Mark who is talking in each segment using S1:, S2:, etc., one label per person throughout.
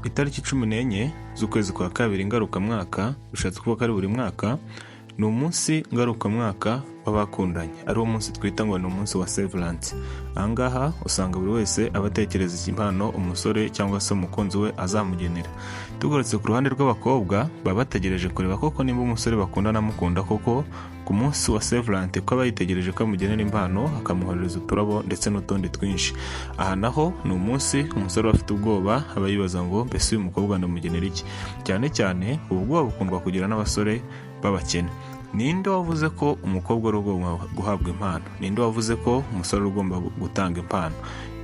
S1: ku itariki 14 z'ukwezi kwa kabiri ngarukamwaka, bishatse kuvuga ko ari buri mwaka, ni umunsi ngarukamwaka w'abakundanye, ari wo munsi twita ngo ni umunsi wa Severance. Ahangaha usanga buri wese abatekereza impano umusore cyangwa se umukunzi we azamugenera. Tugarutse ku ruhande rw'abakobwa, baba bategereje kureba koko nimba umusore bakundana amukunda koko ku munsi wa Severance, ko aba yitegereje ko amugenera impano, akamuhorereza uturabo ndetse n'utundi twinshi. Aha naho ni umunsi umusore afite ubwoba, aba yibaza ngo mbese uyu mukobwa ndamugenera iki. Cyane cyane ubu bwoba bukundwa kugira n'abasore b'abakene. Ninde wavuze ko umukobwa ari ugomba guhabwa impano? Ninde wavuze ko umusore ari ugomba gutanga impano?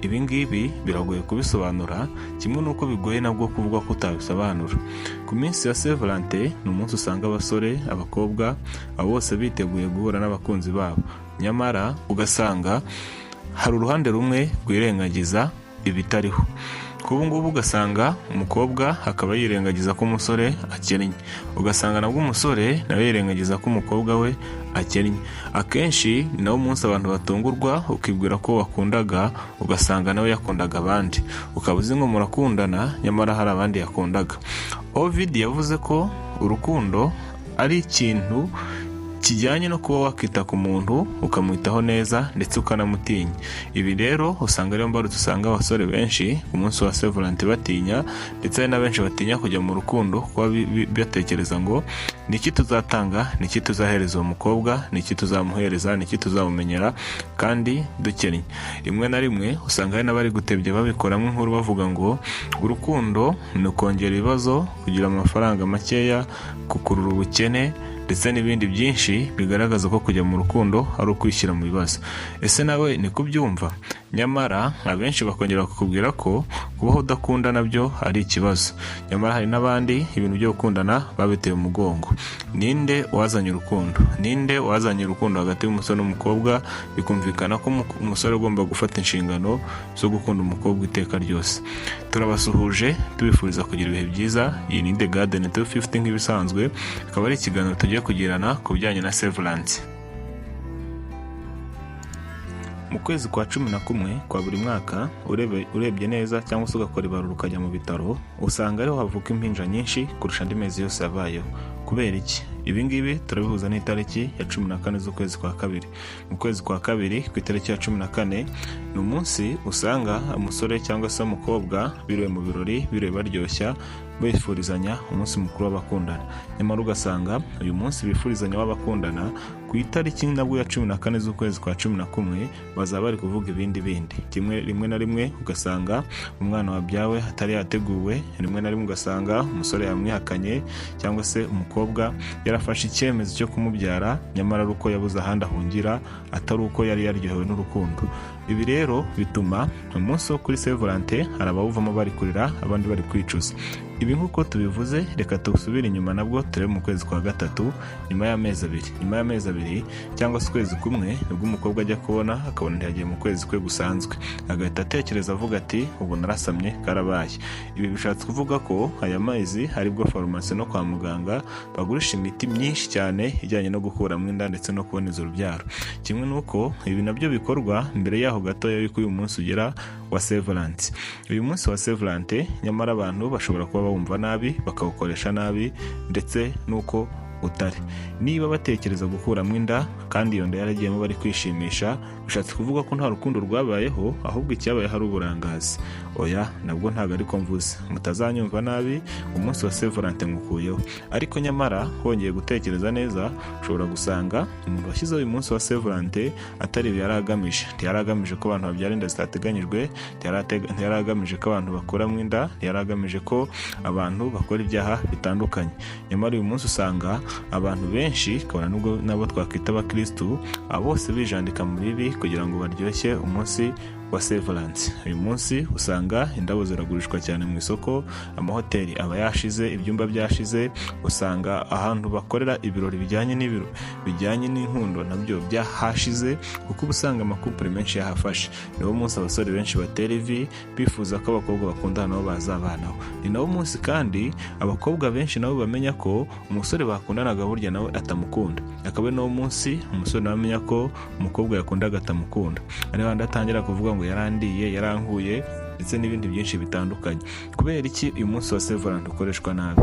S1: Ibi ngibi biragoye kubisobanura, kimwe n'uko bigoye nabwo kuvuga ko utabisobanura. Ku minsi ya Severance ni umunsi usanga abasore, abakobwa, abo bose biteguye guhura n'abakunzi babo. Nyamara ugasanga hari uruhande rumwe rwirengagiza ibitariho. Kubu ngubu ugasanga umukobwa akaba yirengagiza ko umusore akennye, ugasanga nabwo umusore nawe yirengagiza ko umukobwa we akennye. Akenshi ni nawo munsi abantu batungurwa, ukibwira ko wakundaga ugasanga nawe yakundaga abandi, ukaba uzi ngo murakundana nyamara hari abandi yakundaga. Ovid yavuze ko urukundo ari ikintu kijyanye no kuba wakita ku muntu ukamwitaho neza ndetse ukanamutinya. Ibi rero usanga ariyo mbarutso usanga abasore benshi ku munsi wa Severance batinya, ndetse hari na benshi batinya kujya mu rukundo kuba batekereza ngo ni iki tuzatanga, ni iki tuzahereza uwo mukobwa, ni iki tuzamuhereza, ni iki tuzamumenyera kandi dukennye. Rimwe na rimwe usanga hari n'abari gutebya babikoramo inkuru bavuga ngo urukundo ni ukongera ibibazo, kugira amafaranga makeya, gukurura ubukene ndetse n'ibindi byinshi bigaragaza ko kujya mu rukundo ari ukwishyira mu bibazo. Ese nawe ni kubyumva? Nyamara abenshi bakongera kukubwira ko kubaho udakunda nabyo ari ikibazo. Nyamara hari n'abandi ibintu byo gukundana babiteye umugongo. Ninde wazanye urukundo? Ninde wazanye urukundo hagati y'umusore n'umukobwa, bikumvikana ko umusore agomba gufata inshingano zo gukunda umukobwa iteka ryose? Turabasuhuje tubifuriza kugira ibihe byiza. Iyi ni The Garden 250 nk'ibisanzwe, akaba ari ikiganiro tugiye kugirana ku bijyanye na Severance. Mu kwezi kwa 11 kwa buri mwaka, urebye neza cyangwa se ugakora ibarura ukajya mu bitaro, usanga ariho havuka impinja nyinshi kurusha andi mezi yose yabayeho. Kubera iki? Ibi ngibi turabihuza n'itariki ya 14 z'ukwezi kwa kabiri. Mu kwezi kwa kabiri ku itariki ya 14 ni umunsi usanga umusore cyangwa se umukobwa biriwe mu birori, biriwe baryoshya, bifurizanya umunsi mukuru w'abakundana. Nyamara ugasanga uyu munsi bifurizanya w'abakundana ku itariki nabwo ya 14 z'ukwezi kwa 11 bazaba bari kuvuga ibindi bindi. Rimwe na rimwe ugasanga umwana wabyawe atari yateguwe, rimwe na rimwe ugasanga umusore yamwihakanye cyangwa se umukobwa yarafashe icyemezo cyo kumubyara nyamara ari uko yabuze ahandi ahungira, atari uko yari yaryohewe n'urukundo. Ibi rero bituma umunsi wo kuri Severance hari abawuvamo bari kurira, abandi bari kwicuza. Ibi nk'uko tubivuze, reka tusubire inyuma nabwo turebe mu kwezi kwa gatatu, nyuma y'amezi abiri cyangwa se ukwezi kumwe, nibwo umukobwa ajya kubona akabona ntiyagiye mu kwezi kwe gusanzwe, agahita atekereza avuga ati ubu narasamye karabaye. Ibi bishatse kuvuga ko aya mezi haribwo farumasi no kwa muganga bagurisha imiti myinshi cyane ijyanye no gukuramo inda ndetse no kuboneza urubyaro. Kimwe nuko ibi nabyo bikorwa mbere yaho gatoya yuko uyu munsi ugera wa Severance. Uyu munsi wa Severance nyamara abantu bashobora kuba bawumva nabi, bakawukoresha nabi ndetse nuko utari. Niba batekereza gukuramo inda kandi iyo nda yaragiyemo bari kwishimisha, bishatse kuvuga ko nta rukundo rwabayeho, ahubwo icyabaye hari uburangazi. Oya, nabwo ntabwo ariko mvuze, mutazanyumva nabi, umunsi wa Severance ngukuyeho. Ariko nyamara hongeye gutekereza neza, ushobora gusanga umuntu washyizeho uyu munsi wa Severance atari ibi yari agamije. Ntiyari agamije ko abantu babyara inda zitateganyijwe, ntiyari agamije ko abantu bakuramo inda, ntiyari agamije ko abantu bakora ibyaha bitandukanye. Nyamara uyu munsi usanga abantu benshi, kabona nubwo nabo twakwita abakristu, bose bijandika mu bibi kugira ngo baryoshye umunsi wa Severance. Uyu munsi usanga indabo ziragurishwa cyane mu isoko, amahoteli aba yashize, ibyumba byashize, usanga ahantu bakorera ibirori bijyanye n'inkundo nabyo byahashize, kuko usanga amakupure menshi yahafashe. Niwo munsi abasore benshi batera ivi bifuza ko abakobwa bakundana nabo bazabanaho. Ni nawo munsi kandi abakobwa benshi nabo bamenya ko umusore bakundanaga burya nawe atamukunda. Akaba nawo munsi umusore nawe amenya ko umukobwa yakundaga atamukunda. Ari handi atangira kuvuga ngo yarandiye, yarankuye, ndetse n'ibindi byinshi bitandukanye. Kubera iki uyu munsi wa Saint Valentin ukoreshwa nabi?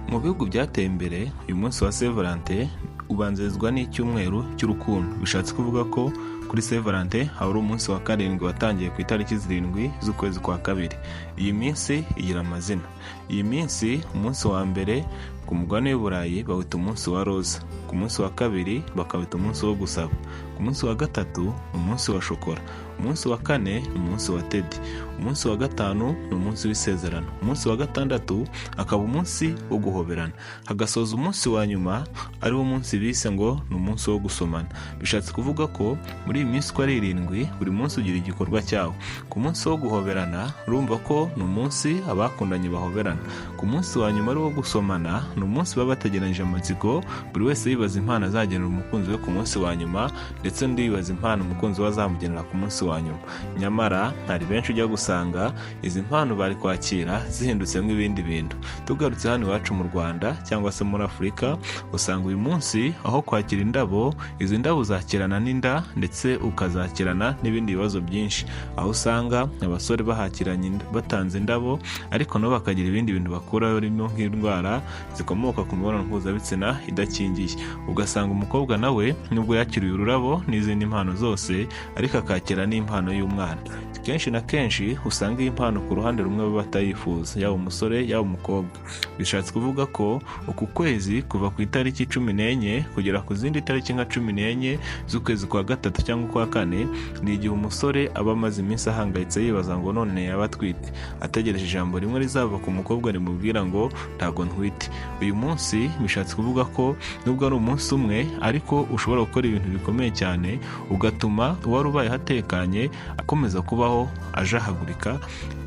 S1: Mu bihugu byateye imbere uyu munsi wa Saint Valentin ubanzirizwa n'icyumweru cy'urukundo. Bishatse kuvuga ko kuri Saint Valentin hari umunsi wa karindwi watangiye ku itariki 7 z'ukwezi kwa kabiri. Iyi minsi igira amazina. Iyi minsi, umunsi wa mbere ku mugabane w'i Burayi bawita umunsi wa roza, ku munsi wa kabiri bakawita umunsi wo gusaba, ku munsi wa gatatu umunsi wa shokora, umunsi wa kane ni umunsi wa tedi, umunsi wa gatanu ni umunsi w'isezerano, umunsi wa gatandatu akaba umunsi wo guhoberana, hagasoza umunsi wa nyuma ari wo munsi bise ngo ni umunsi wo gusomana. Bishatse kuvuga ko muri iyi minsi uko ari 7 buri munsi ugira igikorwa cyawo. Ku munsi wo guhoberana urumva ko ni umunsi abakundanye bahoberana. Ku munsi wa nyuma ari wo gusomana ni umunsi baba bategeranyije amatsiko, buri wese yibaza impano azagenera umukunzi we ku munsi wa nyuma, ndetse undi yibaza impano umukunzi we azamugenera ku munsi wa nyuma. Nyamara hari benshi ujya gusanga izi mpano bari kwakira zihindutsemo ibindi bintu. Tugarutse hano iwacu mu Rwanda cyangwa se muri Afurika, usanga uyu munsi aho kwakira indabo, izi ndabo uzakirana n'inda ndetse ukazakirana n'ibindi bibazo byinshi, aho usanga abasore bahakiranye batanze indabo ariko nabo bakagira ibindi bintu bakuraho birimo nk'indwara zikomoka ku mibonano mpuzabitsina idakingiye. Ugasanga umukobwa nawe nubwo yakiriye ururabo n'izindi mpano zose ariko akakira n'impano y'umwana. Kenshi na kenshi usanga iyi mpano ku ruhande rumwe baba batayifuza, yaba umusore yaba umukobwa. Bishatse kuvuga ko uku kwezi kuva ku itariki 14 kugera ku zindi tariki nka 14 z'ukwezi kwa gatatu cyangwa kwa kane ni igihe umusore aba amaze iminsi ahangayitse yibaza ngo none yaba atwite, ategereje ijambo rimwe rizava ku mukobwa rimubwira ngo ntago ntwite. Uyu munsi bishatse kuvuga ko nubwo ari umunsi umwe ariko ushobora gukora ibintu bikomeye cyane, ugatuma uwari ubaye hatekanye akomeza kubaho ajahagurika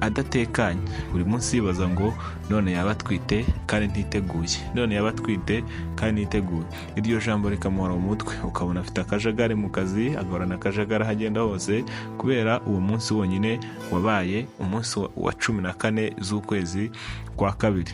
S1: adatekanye, buri munsi yibaza ngo none yaba atwite kandi ntiteguye, none yaba atwite kandi ntiteguye. Iryo jambo rikamuhora mu mutwe, ukabona afite akajagari mu kazi, agahorana akajagari ahagenda hose kubera uwo munsi wonyine wabaye umunsi wa 14 z'ukwezi kwa kabiri.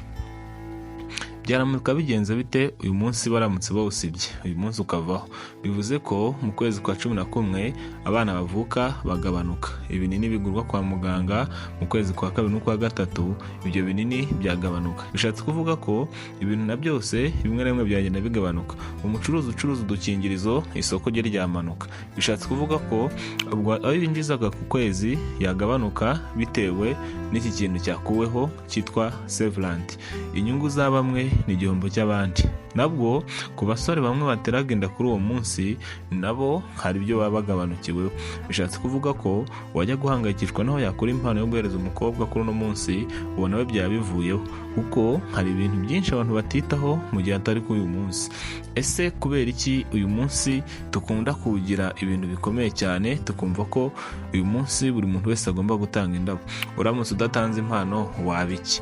S1: Byaramuka bigenze bite uyu munsi baramutse bawusibye, uyu munsi ukavaho? Bivuze ko mu kwezi kwa 11 abana bavuka bagabanuka, ibinini bigurwa kwa muganga mu kwezi kwa kabiri n'ukwa gatatu ibyo binini byagabanuka. Bishatse kuvuga ko ibintu na byose bimwe na bimwe byagenda bigabanuka. Umucuruzi ucuruza udukingirizo isoko rye ryamanuka. Bishatse kuvuga ko ubwo aho yinjizaga ku kwezi yagabanuka bitewe n'iki kintu cyakuweho cyitwa Saint Valentin. Inyungu za bamwe ni igihombo cy'abandi. Nabwo ku basore bamwe bateraga inda kuri uwo munsi nabo hari ibyo baba bagabanukiweho. Bishatse kuvuga ko wajya guhangayikishwa naho yakora impano yo guhereza umukobwa kuri uno munsi, ubona we byaba bivuyeho, kuko hari ibintu byinshi abantu batitaho mu gihe atari kuri uyu munsi. Ese kubera iki uyu munsi dukunda kugira ibintu bikomeye cyane, tukumva ko uyu munsi buri muntu wese agomba gutanga indabo? Uramutse udatanze impano waba iki?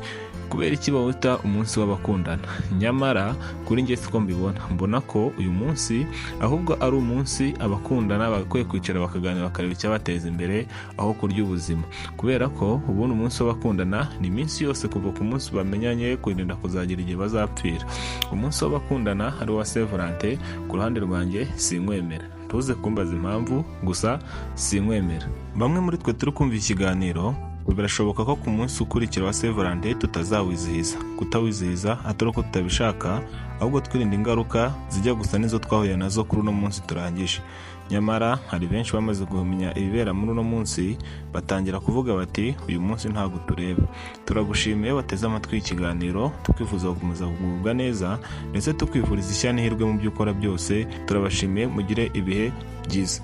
S1: Kubera iki bawita umunsi w'abakundana? Nyamara kuri njye siko mbona ko uyu munsi ahubwo ari umunsi abakundana bakwiye kwicara bakaganira bakareba icyabateza imbere aho kurya ubuzima, kubera ko ubundi umunsi w'abakundana ni iminsi yose kuva ku munsi bamenyanye kurinda kuzagira igihe bazapfira. Umunsi w'abakundana ari uwa Saint Valentin ku ruhande rwanjye sinkwemera. Tuze kumbaza impamvu, gusa sinkwemera. Bamwe muri twe turi kumva ikiganiro birashoboka ko ku munsi ukurikira wa Saint Valentin tutazawizihiza. Kutawizihiza atari uko tutabishaka, ahubwo twirinda ingaruka zijya gusa n'izo twahuye nazo kuri uno munsi turangije. Nyamara hari benshi bamaze kumenya ibibera muri uno munsi batangira kuvuga bati uyu munsi ntabwo tureba. Turagushimiye wateze amatwi ikiganiro, tukwifuza gukomeza kugubwa neza ndetse tukwifuriza ishya n'ihirwe mu byo ukora byose. Turabashimiye, mugire ibihe byiza.